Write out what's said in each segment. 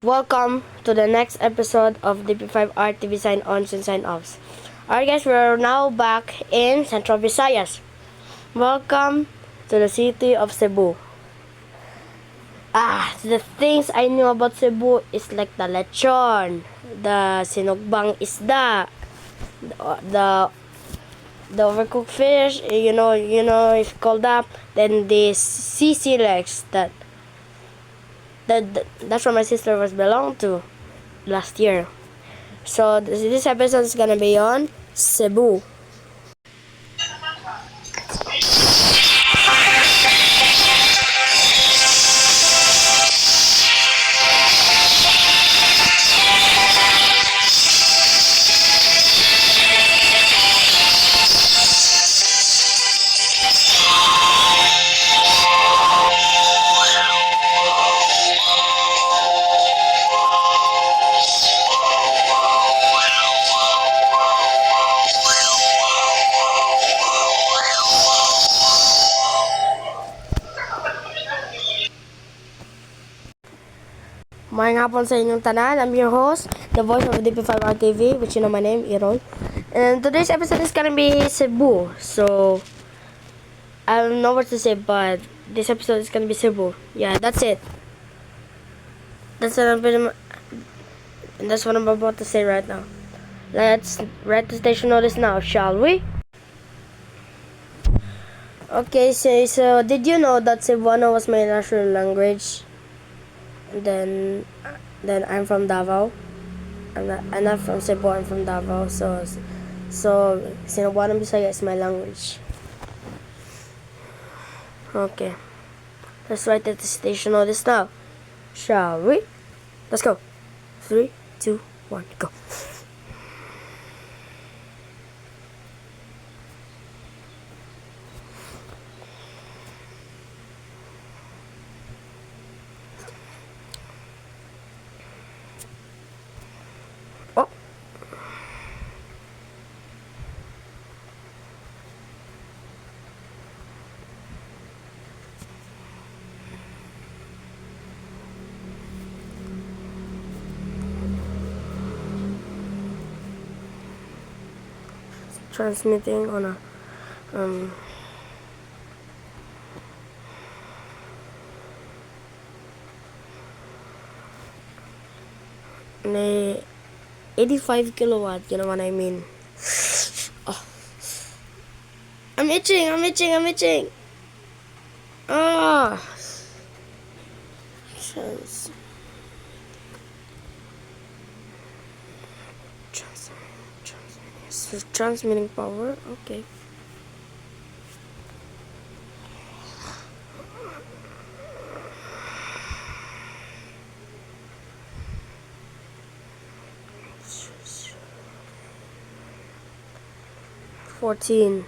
Welcome to the next episode of DP5RTV Signons and Signoffs. Alright guys, we're now back in Central Visayas. Welcome to the city of Cebu. The things I knew about Cebu is like the lechon, the sinugbang isda, the the overcooked fish, if called up, then the CC legs that's where my sister was belonged to last year. So this episode is gonna be on Cebu. Mayang hapon sa inyong tanan. I'm your host, the voice of DP5RTV, which you know my name, Iron. And today's episode is gonna be Cebu. So, I don't know what to say, but this episode is gonna be Cebu. Yeah, that's it. That's what I'm about to say right now. Let's write the station notice now, shall we? Okay, so did you know that Cebuano was my national language? Then I'm from Davao. I'm not from Cebu. I'm from Davao. So Cebuano Bisaya is my language. Okay, let's write the station notice now, shall we? Let's go. 3, 2, 1, go. Oh. Transmitting on a may 85 kilowatt, you know what I mean. Oh. I'm itching. Ah. Transmitting power. Okay. $14.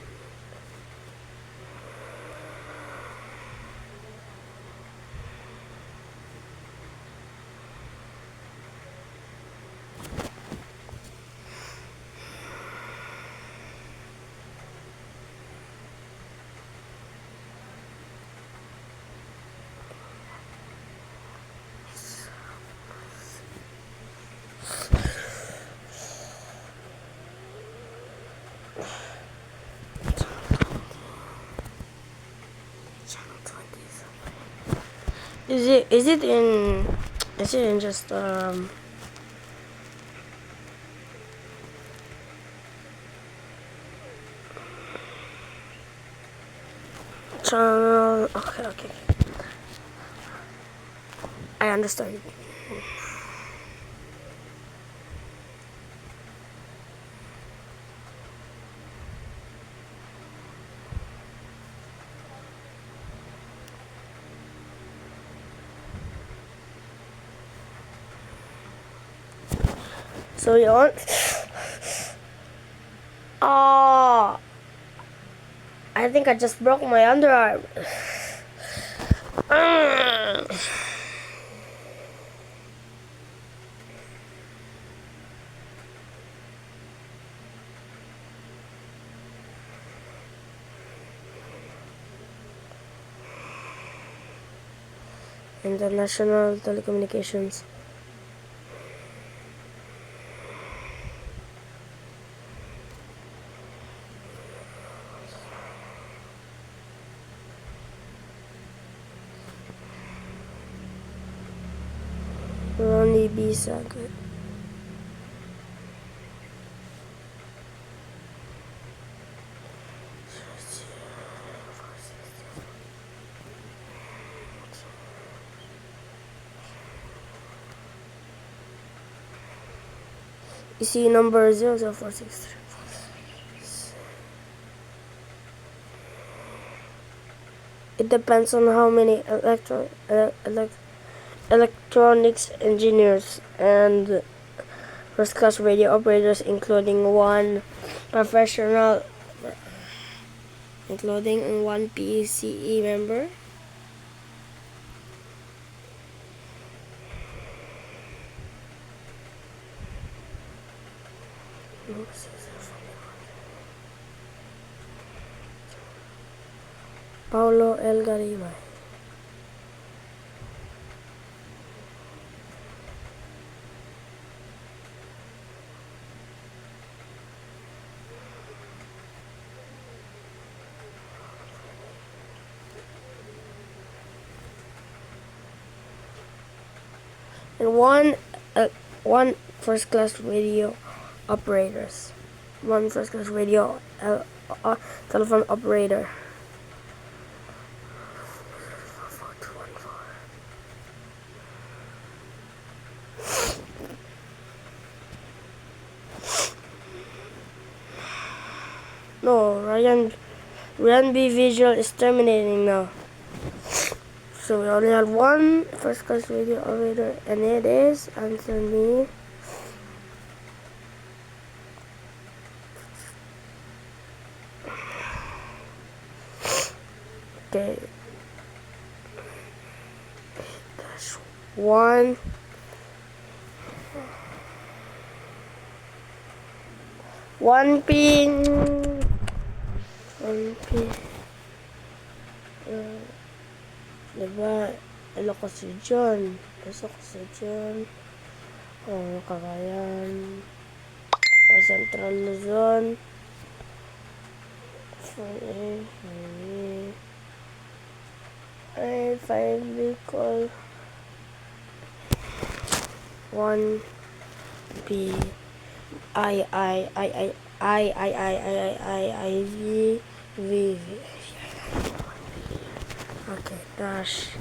Is it in just channel? Okay. I understand. So yun. I think I just broke my underarm. International telecommunications. only visa. Good. EC number 00463. It depends on how many electronics engineers and first class radio operators, including one PCE member. Paulo El Garibay. And one first class radio operators. One first class radio telephone operator. No, Ryan B visual is terminating now. So we only have one first class radio operator, and it is Anthony. Okay. Dash one. One pin. Diba? Ilo kasi dyan. Pasok kasi dyan. Cagayan. Central Luzon. 5 Bicol. 1 P V. Okay, dash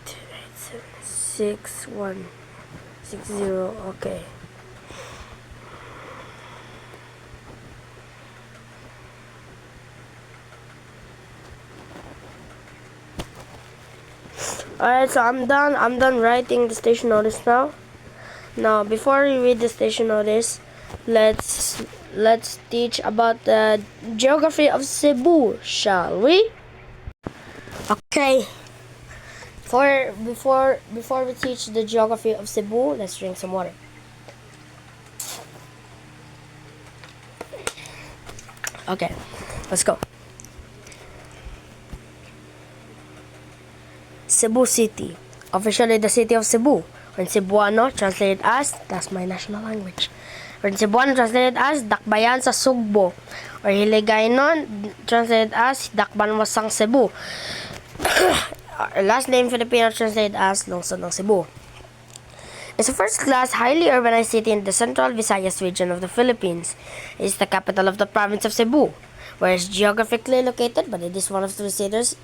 2876 okay. Alright, so I'm done writing the station notice now. Now, before we read the station notice, let's teach about the geography of Cebu, shall we? Okay. Before we teach the geography of Cebu, let's drink some water. Okay, let's go. Cebu City, officially the city of Cebu. When Cebuano translated as, that's my national language. When Cebuano translated as, Dakbayan sa Sugbo. Or Hiligaynon translated as, Dakban Wasang Cebu. Last name Filipino translated as, Lungsod ng Cebu. It's a first-class, highly urbanized city in the central Visayas region of the Philippines. It is the capital of the province of Cebu, where it's geographically located, but it is one of three cities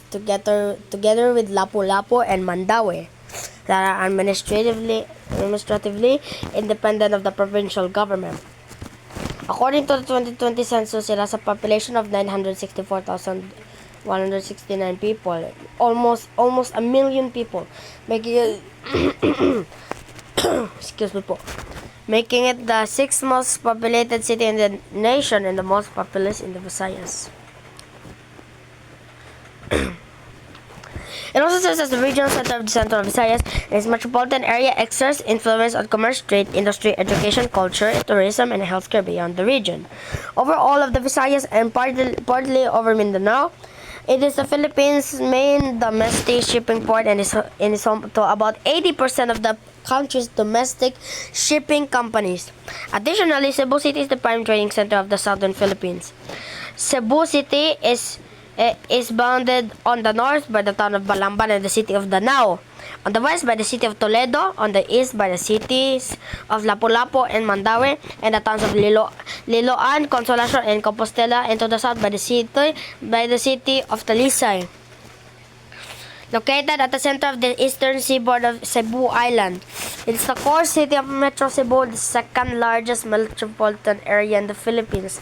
together with Lapu-Lapu and Mandaue that are administratively independent of the provincial government. According to the 2020 census, it has a population of 964,169 people, almost a million people, making it making it the sixth most populated city in the nation and the most populous in the Visayas. It also serves as the regional center of the Central Visayas, and its metropolitan area exerts influence on commerce, trade, industry, education, culture, tourism, and healthcare beyond the region. Over all of the Visayas and partly over Mindanao, it is the Philippines' main domestic shipping port and is home to about 80% of the country's domestic shipping companies. Additionally, Cebu City is the prime trading center of the southern Philippines. Cebu City is bounded on the north by the town of Balamban and the city of Danao, On the west by the city of Toledo, on the east by the cities of Lapu-Lapu and Mandaue, and the towns of Liloan, Consolacion, and Compostela, and to the south by the city of Talisay. Located at the center of the eastern seaboard of Cebu Island. It's the core city of Metro Cebu, the second largest metropolitan area in the Philippines,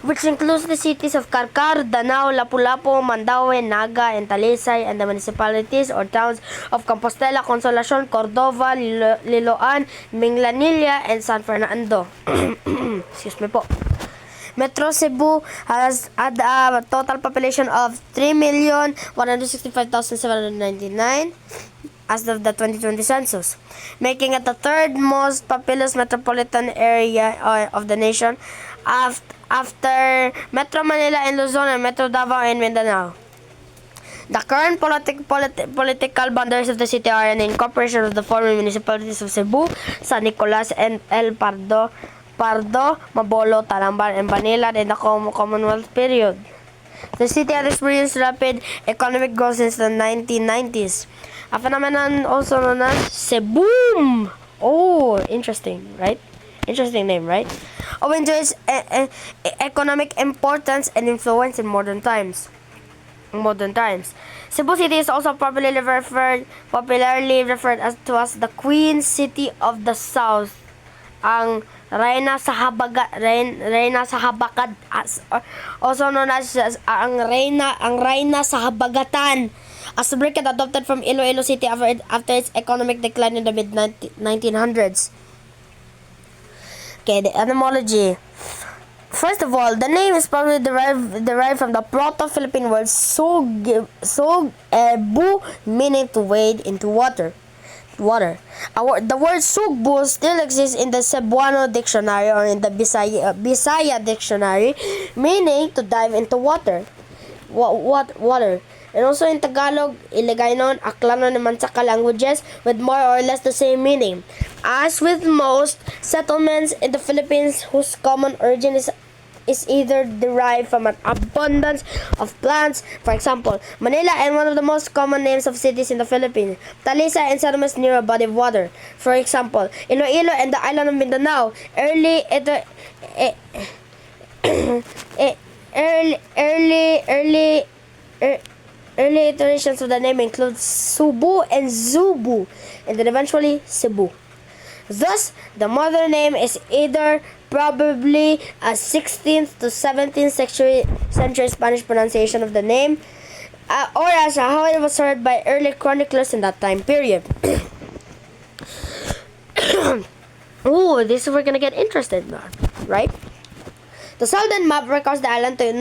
which includes the cities of Carcar, Danao, Lapu-Lapu, Mandaue, Naga, and Talisay, and the municipalities or towns of Compostela, Consolacion, Cordova, Liloan, Minglanilla, and San Fernando. Excuse me po. Metro Cebu has had a total population of 3,165,799 as of the 2020 census, making it the third most populous metropolitan area of the nation after Metro Manila and Luzon and Metro Davao and Mindanao. The current political boundaries of the city are an incorporation of the former municipalities of Cebu, San Nicolas, and El Pardo, Mabolo, Talamban, and Manila in the Commonwealth period. The city has experienced rapid economic growth since the 1990s, a phenomenon also known as Cebu. Oh, interesting, right? Interesting name, right? Owing to its economic importance and influence in modern times. Cebu City is also popularly referred as the Queen City of the South, ang Reyna sa Habakad, also known as ang Reyna sa Habagatan, as the bracket adopted from Iloilo City after its economic decline in the mid-1900s. Okay, the etymology. First of all, the name is probably derived from the Proto-Philippine word sog, meaning to wade into water. The word sugbo still exists in the Cebuano dictionary or in the Bisaya dictionary, meaning to dive into water. Water. And also in Tagalog, Iligaynon, Aklanon, and Mansaka languages with more or less the same meaning. As with most settlements in the Philippines whose common origin is either derived from an abundance of plants. For example, Manila and one of the most common names of cities in the Philippines, Talisay and settlements near a body of water. For example, Iloilo and the island of Mindanao. Early iterations of the name include Subu and Zubu, and then eventually Cebu. Thus, the modern name is either probably a 16th to 17th century Spanish pronunciation of the name, or as how it was heard by early chroniclers in that time period. Ooh, this is where we're gonna get interested now, right? The Southern map records the island to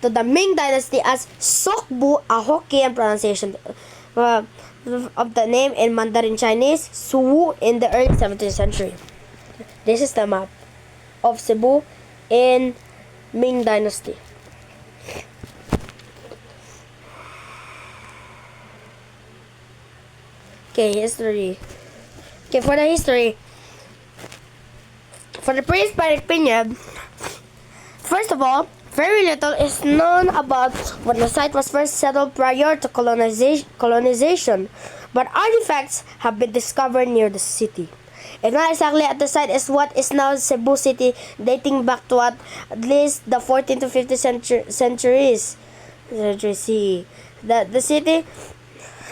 the Ming Dynasty as Sokbu, a Hokkien pronunciation of the name in Mandarin Chinese, Suwu, in the early 17th century. This is the map of Cebu in Ming Dynasty. Okay, history. Okay, for the history. For the pre-Hispanic period, first of all, very little is known about when the site was first settled prior to colonization, but artifacts have been discovered near the city. If not exactly at the site is what is now Cebu City, dating back to at least the 14th to 15th centuries. CE. The city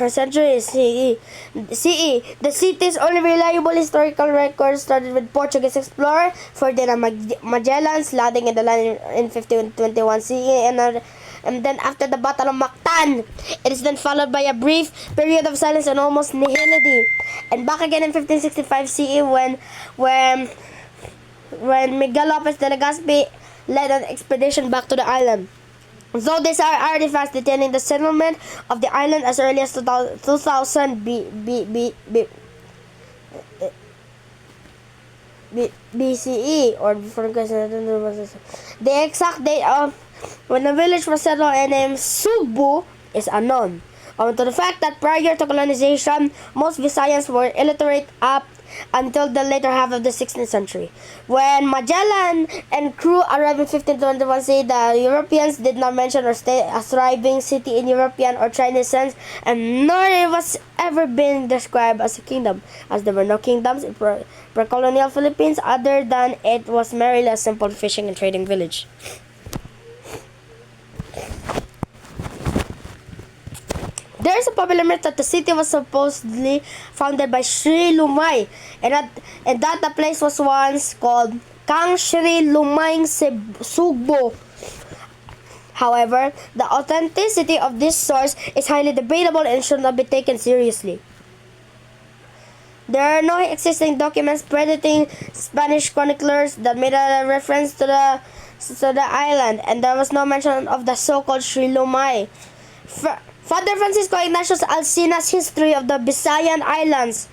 centuries CE. The city's only reliable historical records started with Portuguese explorer Ferdinand Magellan's landing in the land in 1521 CE, and then after the Battle of Mactan, it is then followed by a brief period of silence and almost nihility, and back again in 1565 CE when Miguel Lopez de Legazpi led an expedition back to the island. Though these are artifacts detailing the settlement of the island as early as 2000 BCE or before the exact date of when the village was settled and named Subu is unknown. owing to the fact that prior to colonization, most Visayans were illiterate up until the later half of the 16th century. When Magellan and crew arrived in 1521 CE, the Europeans did not mention or state a thriving city in European or Chinese sense, and nor it was ever been described as a kingdom, as there were no kingdoms in pre-colonial Philippines other than it was merely a simple fishing and trading village. There is a popular myth that the city was supposedly founded by Sri Lumai, and that the place was once called Kang Sri Lumaing Sugbo. However, the authenticity of this source is highly debatable and should not be taken seriously. There are no existing documents crediting Spanish chroniclers that made a reference to the island, and there was no mention of the so-called Sri Lumai. Father Francisco Ignatius Alcina's history of the Visayan Islands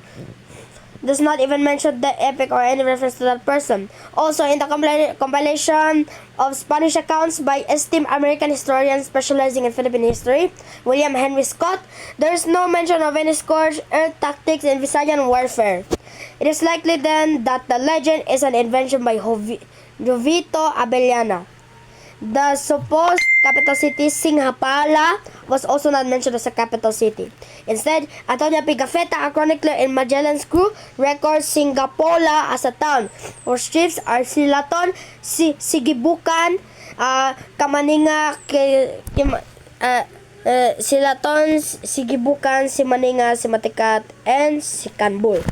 does not even mention the epic or any reference to that person. Also, in the compilation of Spanish accounts by esteemed American historians specializing in Philippine history, William Henry Scott, there is no mention of any scorched earth tactics in Visayan warfare. It is likely then that the legend is an invention by Jovito Abellana. The supposed capital city, Singhapala, was also not mentioned as a capital city. Instead, Antonio Pigafetta, a chronicler in Magellan's crew, records Singapola as a town, whose chiefs are Silaton, Sigibukan, Kamaninga, Silaton, Sigibukan, Simaninga, Simatikat, and Sikanbul.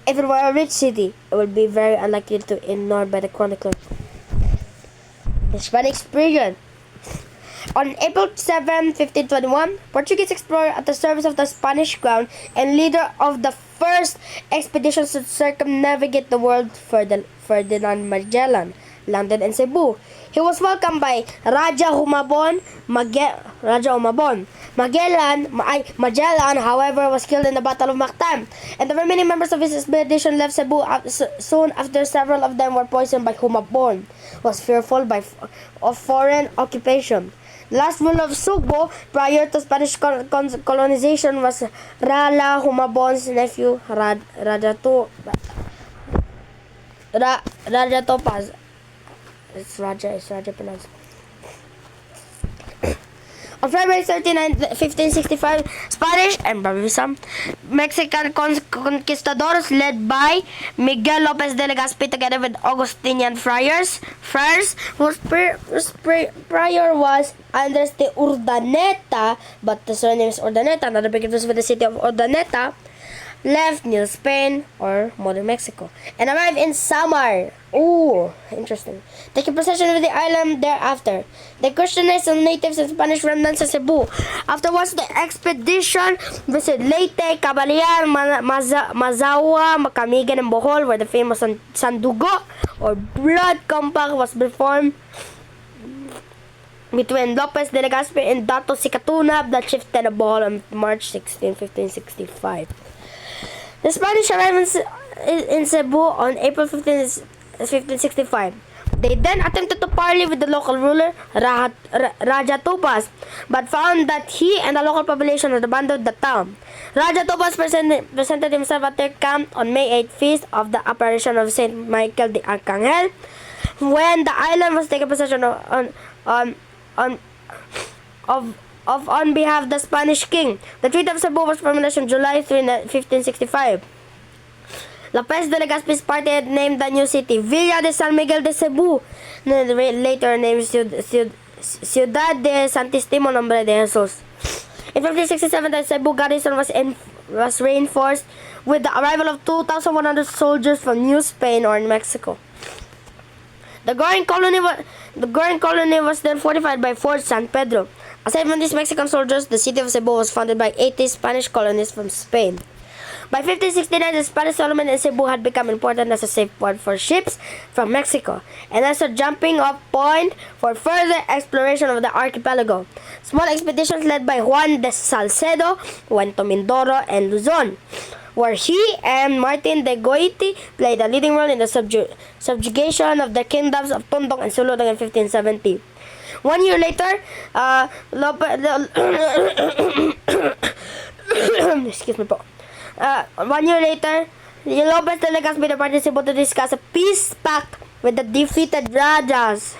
If it were a rich city, it would be very unlikely to be ignored by the chronicler. Hispanic period. On April 7, 1521, Portuguese explorer at the service of the Spanish crown and leader of the first expedition to circumnavigate the world, Ferdinand Magellan, landed in Cebu. He was welcomed by Raja Humabon. Magellan, however, was killed in the Battle of Mactan, and the remaining members of his expedition left Cebu soon after. Several of them were poisoned by Humabon, who was fearful of foreign occupation. The last ruler of Sugbo prior to Spanish colonization was Rala Humabon's nephew, Raja Topas. It's Raja pronounced. On February 39, 1565, Spanish and probably some Mexican conquistadors led by Miguel Lopez de Legazpi together with Augustinian friars whose prior was Andres de Urdaneta, but the surname is Urdaneta, another big influence with the city of Urdaneta, left New Spain or modern Mexico and arrived in Samar. Ooh, interesting. Taking possession of the island thereafter. They Christianized some natives and Spanish remnants of Cebu. Afterwards, the expedition visited Leyte, Cabalian, Mazawa, Macamigan, and Bohol, where the famous Sandugo or Blood Compact was performed between Lopez de Legazpi and Dato Sicatuna, the chieftain of Bohol, on March 16, 1565. The Spanish arrived in Cebu on April 15, 1565. They then attempted to parley with the local ruler, Raja Topas, but found that he and the local population had abandoned the town. Raja Topas presented himself at their camp on May 8th, feast of the apparition of Saint Michael the Archangel, when the island was taken possession on behalf of the Spanish king. The Treaty of Cebu was formulated on July 3, 1565. Lopez de Legazpi's party had named the new city Villa de San Miguel de Cebu, later named Ciudad de Santísimo Nombre de Jesus. In 1567, the Cebu garrison was reinforced with the arrival of 2,100 soldiers from New Spain or Mexico. The growing colony was then fortified by Fort San Pedro. Aside from these Mexican soldiers, the city of Cebu was founded by 80 Spanish colonists from Spain. By 1569, the Spanish settlement in Cebu had become important as a safe port for ships from Mexico, and as a jumping-off point for further exploration of the archipelago. Small expeditions led by Juan de Salcedo went to Mindoro and Luzon, where he and Martin de Goiti played a leading role in the subjugation of the kingdoms of Tondo and Suludong in 1570. 1 year later, excuse me po. 1 year later, yung Lopez de Legazpi made a participant to discuss a peace pact with the defeated Rajas.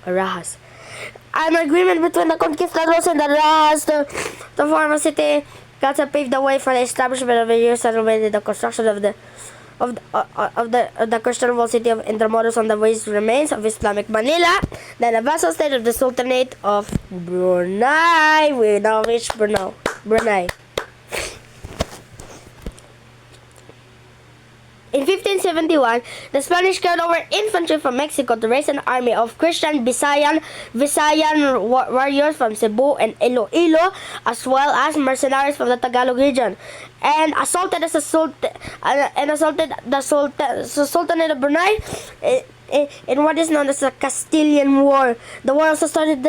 An agreement between the conquistadors and the Rajas to form a city Gaza paved the way for the establishment of a new settlement and the construction of the Christian walled city of Intramuros on the waste remains of Islamic Manila, then a vassal state of the Sultanate of Brunei. We now reach Brunei. In 1571, the Spanish carried over infantry from Mexico to raise an army of Christian Visayan warriors from Cebu and Iloilo, as well as mercenaries from the Tagalog region, and assaulted the Sultanate of Brunei in what is known as the Castilian War. The war also started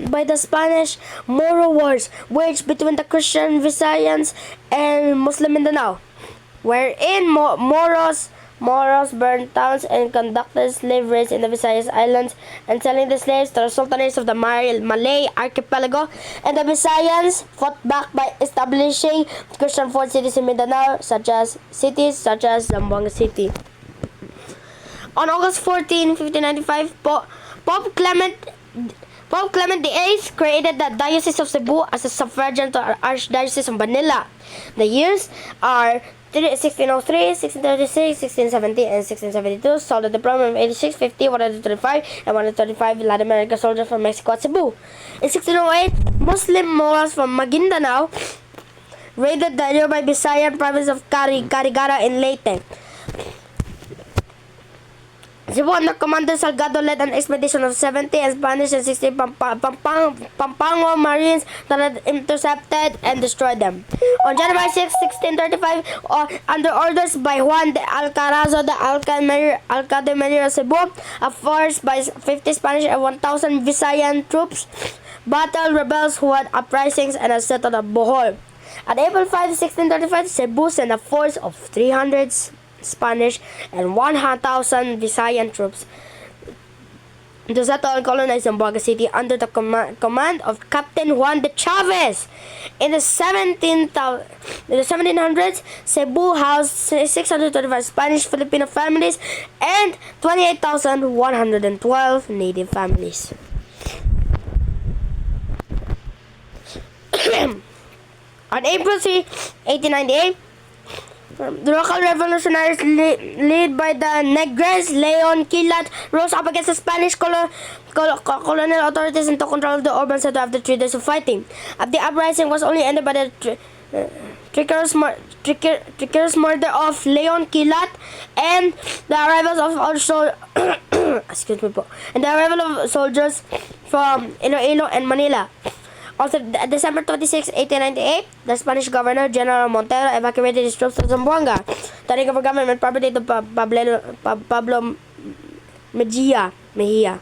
by the Spanish-Moro Wars, waged between the Christian Visayans and Muslim Mindanao, wherein Moros burned towns and conducted slave raids in the Visayas Islands and selling the slaves to the sultanates of the Malay archipelago, and the Visayans fought back by establishing Christian fort cities in Mindanao, such as Zamboanga City. On August 14, 1595, Pope Clement VIII created the Diocese of Cebu as a suffragan to the Archdiocese of Manila. The years are 1603, 1636, 1670, and 1672, saw the deployment of 86, 50, 135, and 135 Latin American soldiers from Mexico at Cebu. In 1608, Muslim Moros from Maguindanao raided the nearby Visayan province of Carigara in Leyte. Cebu under Commander Salgado led an expedition of 70 and Spanish and 60 Pampango Marines that intercepted and destroyed them. On January 6, 1635, under orders by Juan de Alcarazo, the Alcalde Mayor of Cebu, a force by 50 Spanish and 1,000 Visayan troops battled rebels who had uprisings and had settled at Bohol. On April 5, 1635, Cebu sent a force of 300 Spanish and 1,000 Visayan troops to settle and colonize Zamboanga City under the command of Captain Juan de Chavez. In the 1700s, Cebu housed 625 Spanish-Filipino families and 28,112 native families. On April 3, 1898, the local revolutionaries led by the Negres Leon Quilat rose up against the Spanish colonial authorities and took control of the urban center after 3 days of fighting. The uprising was only ended by the treacherous murder of Leon Quilat and the arrival of soldiers from Iloilo and Manila. On December 26, 1898, the Spanish governor, General Montero, evacuated his troops to Zamboanga, turning over government property to Pablo Mejia. The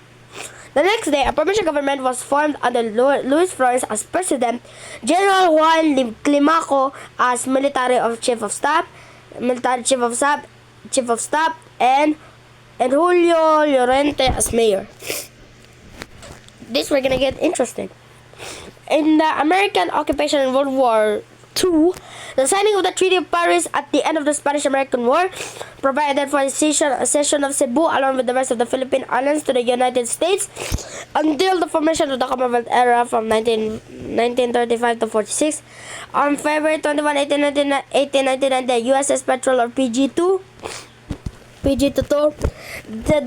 next day, a provincial government was formed under Luis Flores as president, General Juan Climaco as military chief of staff, and Julio Llorente as mayor. This we're gonna get interesting. In the American occupation in World War II, the signing of the Treaty of Paris at the end of the Spanish-American War provided for a cession of Cebu along with the rest of the Philippine Islands to the United States until the formation of the Commonwealth era from 1935 to 46. On February 21, 1899, the USS Petrel or PG-2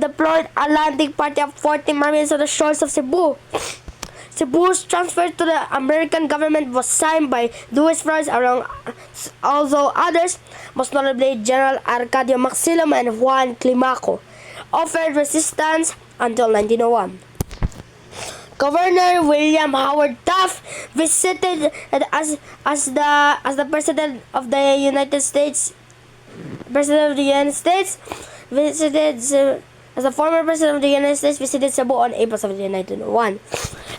deployed a landing party of 40 Marines on the shores of Cebu. Cebu's transfer to the American government was signed by Luis Flores, although others, most notably General Arcadio Maxilum and Juan Climaco, offered resistance until 1901. Governor William Howard Taft visited as the President of the United States. As the former President of the United States visited Cebu on April 17, 1901,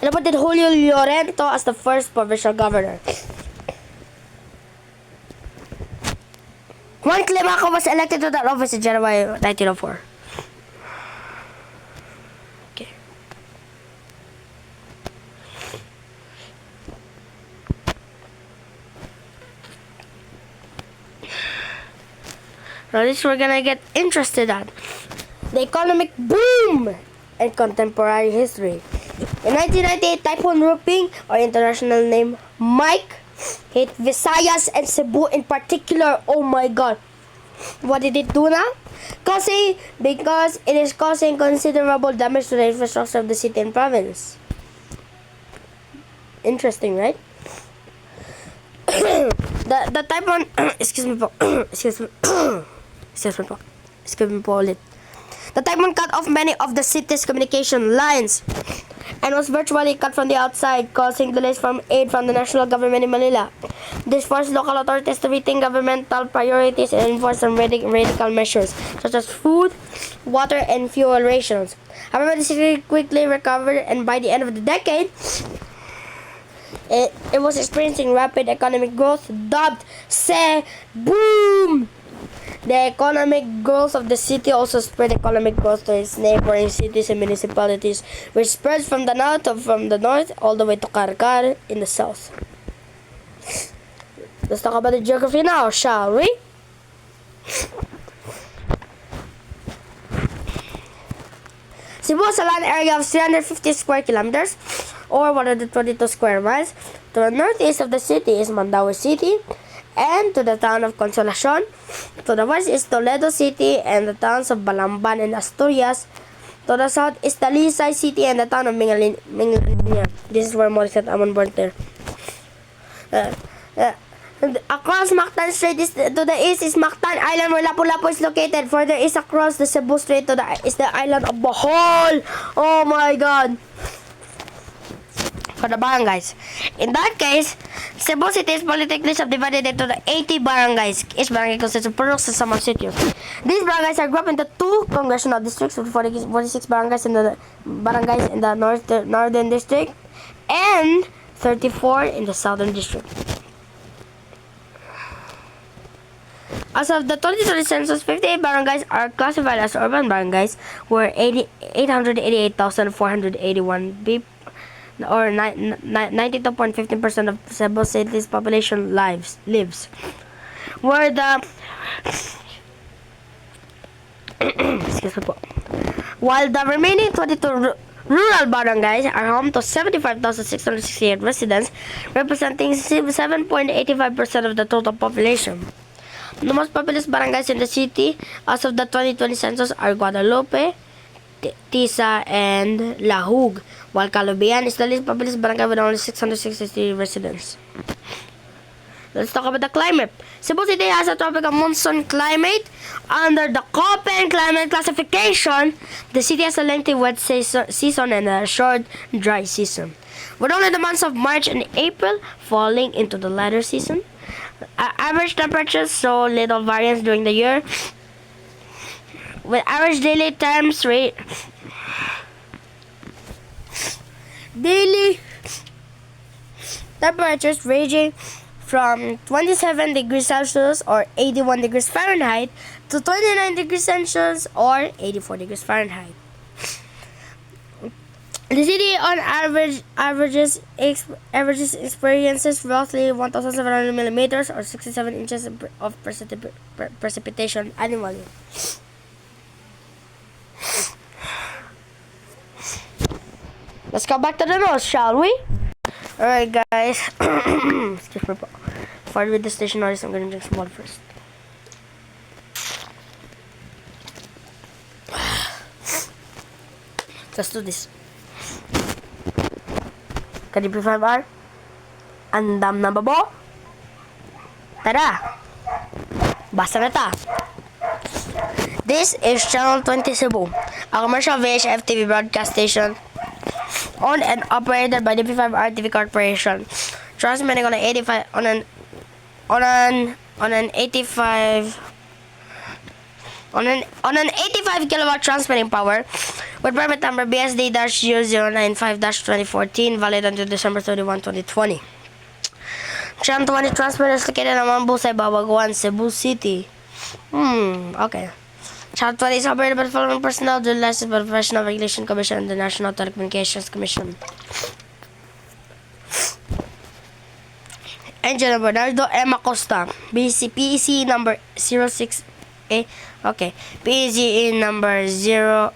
and appointed Julio Llorente as the first provincial governor. Juan Climaco was elected to that office in January 1904. Okay. Now this we're gonna get interested at. The economic boom and contemporary history. In 1998, Typhoon Ruping, or international name Mike, hit Visayas and Cebu in particular. Oh my god. What did it do now? Because it is causing considerable damage to the infrastructure of the city and province. Interesting, right? the typhoon excuse me po. Excuse me po ulit. The typhoon cut off many of the city's communication lines and was virtually cut from the outside, causing delays from aid from the national government in Manila. This forced local authorities to rethink governmental priorities and enforce some radical measures, such as food, water, and fuel rations. However, the city quickly recovered, and by the end of the decade, it was experiencing rapid economic growth, dubbed Boom. The economic growth of the city also spread economic growth to its neighboring cities and municipalities, which spreads from the north all the way to Karkar in the south. Let's talk about the geography now, shall we? Cebu has a land area of 350 square kilometers, or 122 square miles. To the northeast of the city is Mandaue City, and to the town of Consolacion. To the west is Toledo City and the towns of Balamban and Asturias. To the south is Talisay City and the town of Mingalinia. This is where Morissette Amon born there. Across Mactan Strait to the east is Mactan Island, where Lapu-Lapu is located. Further east across the Cebu Strait is the island of Bohol. Oh my god. For the barangays. In that case, Cebu City is politically subdivided into the 80 barangays. Each barangay consists of products and some municipalities. These barangays are grouped into 2 congressional districts with 46 barangays in the northern district and 34 in the southern district. As of the 2020 census, 58 barangays are classified as urban barangays, where 888,481 people, or 92.15% of Cebu City's population lives. Where the excuse me po. While the remaining 22 rural barangays are home to 75,668 residents, representing 7.85% of the total population. The most populous barangays in the city as of the 2020 census are Guadalupe, Tisa, and Lahug, while Calubian is the least populous barangay with only 663 residents. Let's talk about the climate. Cebu City has a tropical monsoon climate. Under the Köppen climate classification, the city has a lengthy wet season and a short dry season, with only the months of March and April falling into the latter season. Average temperatures show little variance during the year, with average daily temperatures ranging from 27 degrees Celsius or 81 degrees Fahrenheit to 29 degrees Celsius or 84 degrees Fahrenheit. The city on averages experiences roughly 1,700 millimeters or 67 inches of precipitation annually. Let's go back to the nose, shall we? Alright guys, excuse me. Before with the station noise, I'm gonna drink some water first. Let's do this. DP5R, andam na babo. Tara, basta na ta. This is Channel 20 Cebu, a commercial VHF TV broadcast station owned and operated by DP5RTV Corporation, transmitting on an 85 kilowatt transmitting power with permit number BSD-095-2014, valid until December 31, 2020. Channel 20 transmitter is located in Mambusay, Babaguan, Cebu City. Okay. Channel 20 is operated by the following personnel duly licensed by the Professional Regulation Commission and the National Telecommunications Commission. Engineer Bernardo M. Acosta, PEC number 06 Okay. PCE number 0.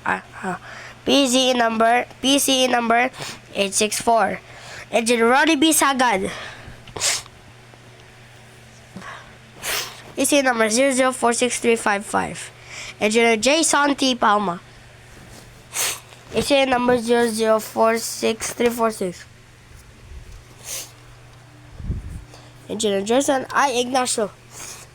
PCE number 864. Engineer Ronnie B. Sagad. PCE number 0046355. Engineer Jason T. Palma. PCE number 0046346. Engineer Jason I. Ignacio.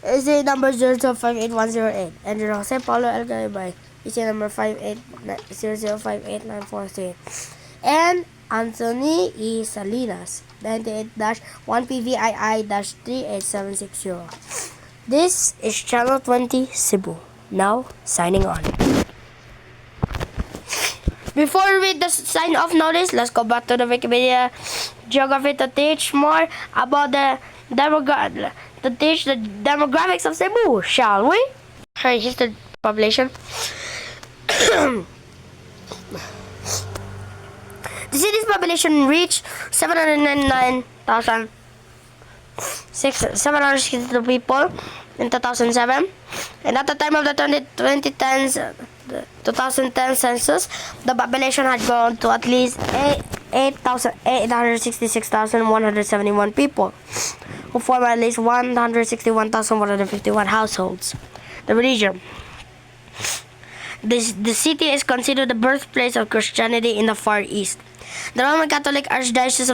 PCE number 0058108. Engineer Jose Paulo El Garibay. PCE number 58005894. And Anthony E. Salinas, 98-1PVII-38760. This is Channel 20 Cebu. Now, signing on. Before we read the sign-off notice, let's go back to the Wikipedia geography to teach more about the demographics of Cebu, shall we? Here is the population. The city's population reached 762 people in 2007, and at the time of the 2010 census, the population had grown to at least 866,171 people, who form at least 161,151 households. The region. The city is considered the birthplace of Christianity in the Far East. The Roman Catholic Archdiocese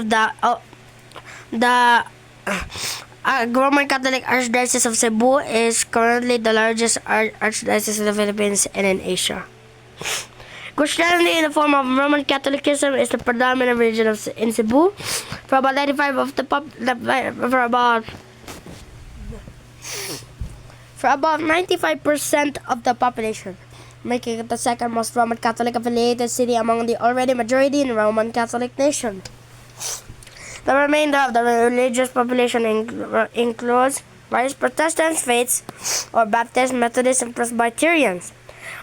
of Cebu is currently the largest archdiocese in the Philippines and in Asia. Christianity in the form of Roman Catholicism is the predominant religion in Cebu. For about 95% of the population, making it the second most Roman Catholic affiliated city among the already majority in Roman Catholic nation. The remainder of the religious population includes various Protestant faiths or Baptist, Methodist, and Presbyterians.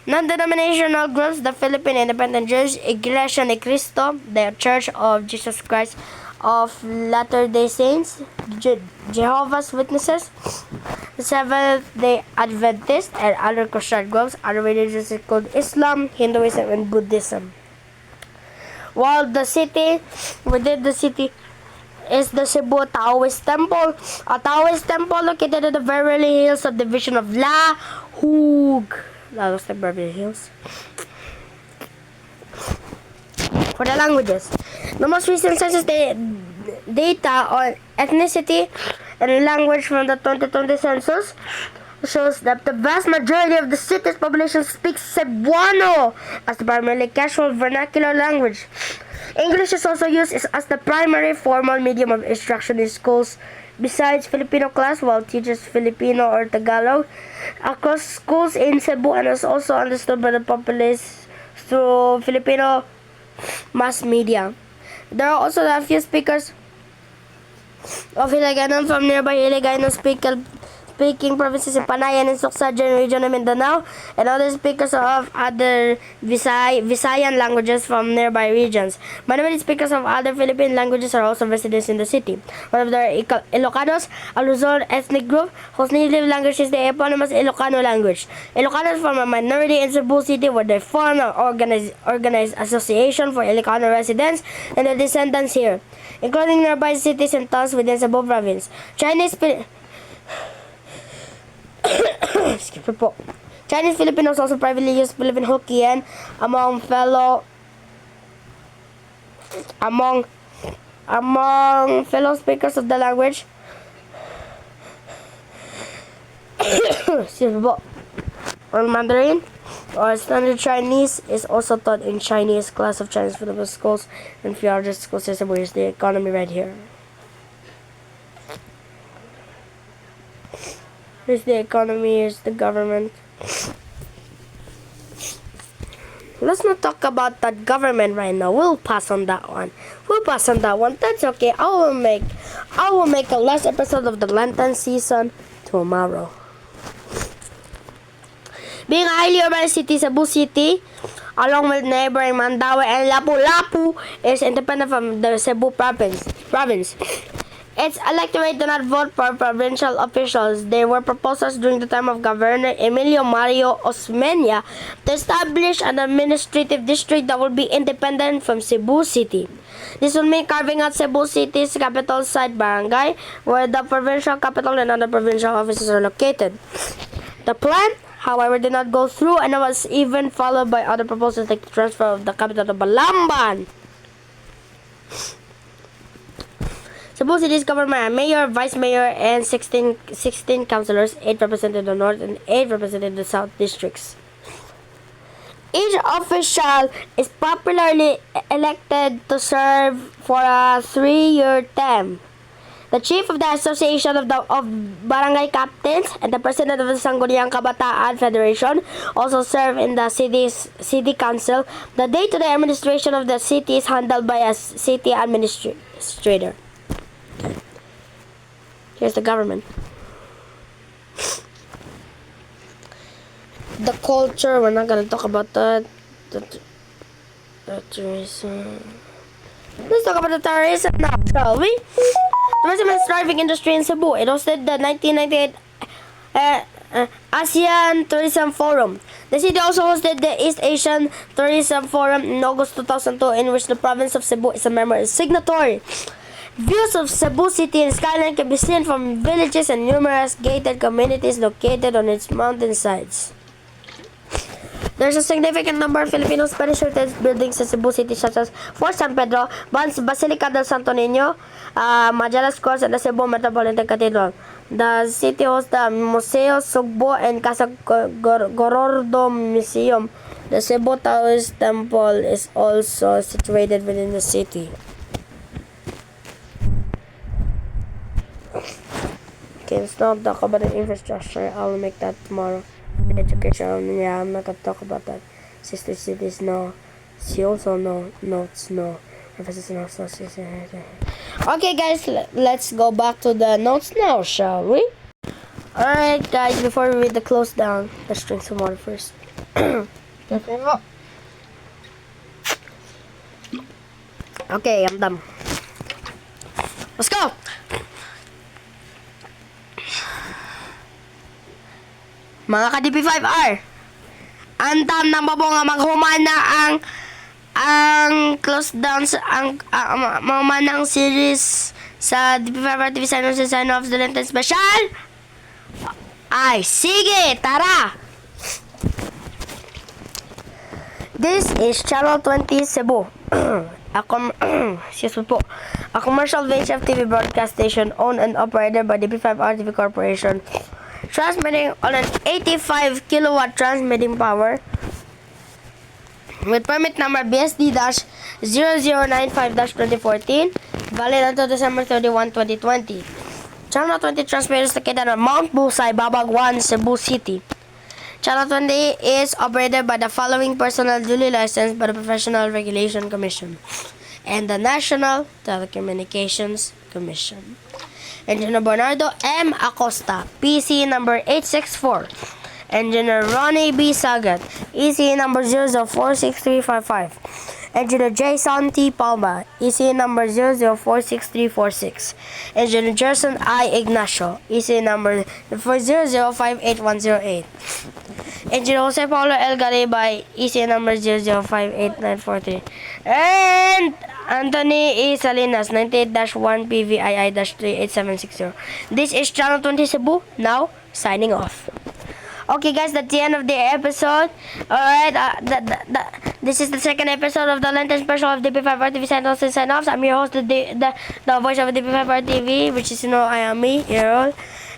Non-denominational groups: the Philippine Independent Jewish Iglesia ni Cristo, the Church of Jesus Christ of Latter-day Saints, Jehovah's Witnesses, the Seventh-day Adventists, and other Christian groups. Other religions include Islam, Hinduism, and Buddhism. While within the city is the Cebu Taoist Temple, a Taoist temple located in the Beverly Hills subdivision of La Hug. That looks like Beverly Hills. For the languages, the most recent census data on ethnicity and language from the 2020 census shows that the vast majority of the city's population speaks Cebuano as the primarily casual vernacular language. English is also used as the primary formal medium of instruction in schools, besides Filipino class, while teaches Filipino or Tagalog across schools in Cebu, and is also understood by the populace through Filipino mass media. There are also a few speakers of Hiligaynon from nearby Hiligaynon speaking provinces in Panayan and Suksajan region of Mindanao, and other speakers of other Visayan languages from nearby regions. Many speakers of other Philippine languages are also residents in the city. One of the Ilocanos, a Luzon ethnic group whose native language is the eponymous Ilocano language. Ilocanos form a minority in Cebu City, where they form an organized association for Ilocano residents and their descendants here, including nearby cities and towns within Cebu province. Chinese Filipinos also privately use Philippine Hokkien among fellow speakers of the language. Or Mandarin or Standard Chinese is also taught in Chinese class of Chinese Filipino schools and few other school systems. Where's the economy right here? Here's the economy, here's the government. Let's not talk about that government right now. We'll pass on that one. That's okay. I will make a last episode of the Lenten season tomorrow. Being a highly urban city, Cebu City, along with neighboring Mandaue and Lapu-Lapu, is independent from the Cebu province. Its electorate do not vote for provincial officials. They were proposals during the time of Governor Emilio Mario Osmeña to establish an administrative district that would be independent from Cebu City. This would mean carving out Cebu City's capital site barangay, where the provincial capital and other provincial offices are located. The plan, however, did not go through and was even followed by other proposals like the transfer of the capital to Balamban. Cebu City is governed by a mayor, vice mayor, and 16 councilors, 8 represented the north and 8 represented the south districts. Each official is popularly elected to serve for a 3-year term. The chief of the Association of Barangay Captains and the president of the Sangguniang Kabataan Federation also serve in the city council. The day-to-day administration of the city is handled by a city administrator. Here's the government. The culture, we're not gonna talk about that. The tourism. Let's talk about the tourism now, shall we? Tourism is thriving industry in Cebu. It hosted the 1998 ASEAN Tourism Forum. The city also hosted the East Asian Tourism Forum in August 2002, in which the province of Cebu is a member and signatory. Views of Cebu City and skyline can be seen from villages and numerous gated communities located on its mountainsides. There's a significant number of Filipino Spanish heritage buildings in Cebu City, such as Fort San Pedro, Basilica del Santo Niño, Majalas Cross, and the Cebu Metropolitan Cathedral. The city hosts the Museo Sugbo and Casa Gorordo Museum. The Cebu Taoist Temple is also situated within the city. Okay, let's not talk about the infrastructure. I'll make that tomorrow. Education, yeah, I'm not gonna talk about that. Sister cities, no. She also no. Notes, no. Professors, no. Okay, guys, let's go back to the notes now, shall we? Alright, guys, before we read the close down, let's drink some water first. Okay, I'm done. Let's go! Mga ka-DP5R, antam ng babonga maghuman na ang close down sa mamanang series sa DP5RTV Signons and Signoffs the lenten special. Ay, sige, tara! This is Channel 20 Cebu. Excuse me po. A commercial VHF TV broadcast station owned and operated by DP5RTV Corporation, transmitting on an 85 kilowatt transmitting power with permit number BSD-0095-2014, valid until December 31, 2020. Channel 20 transmitter is located on Mount Busay, Babag 1, Cebu City. Channel 20 is operated by the following personnel duly licensed by the Professional Regulation Commission and the National Telecommunications Commission. Engineer Bernardo M. Acosta, PC number 864. Engineer Ronnie B. Sagat, EC number 00463555. Engineer Jason T. Palma, EC number 00463646. Engineer Gerson I. Ignacio, EC number 400581008. Engineer Jose Paulo L. Garibay, EC number 0058943. And Anthony E. Salinas, 98-1 PVII-38760. This is Channel 20 Cebu, now signing off. Okay, guys, that's the end of the episode. Alright, this is the second episode of the Lenten special of DP5RTV Signons and Signoffs. I'm your host, the voice of DP5RTV, which is, I am me, Errol.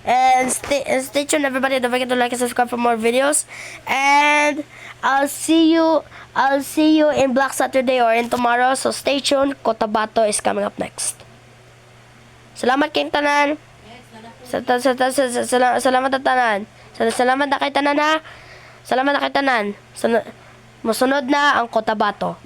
And stay tuned, everybody. Don't forget to like and subscribe for more videos. And I'll see you in Black Saturday or in tomorrow. So stay tuned. Cotabato is coming up next. Salamat kayong tanan. Salamat na tanan. Salamat na kay tanan ha. Salamat na kay tanan. Musunod na ang Cotabato.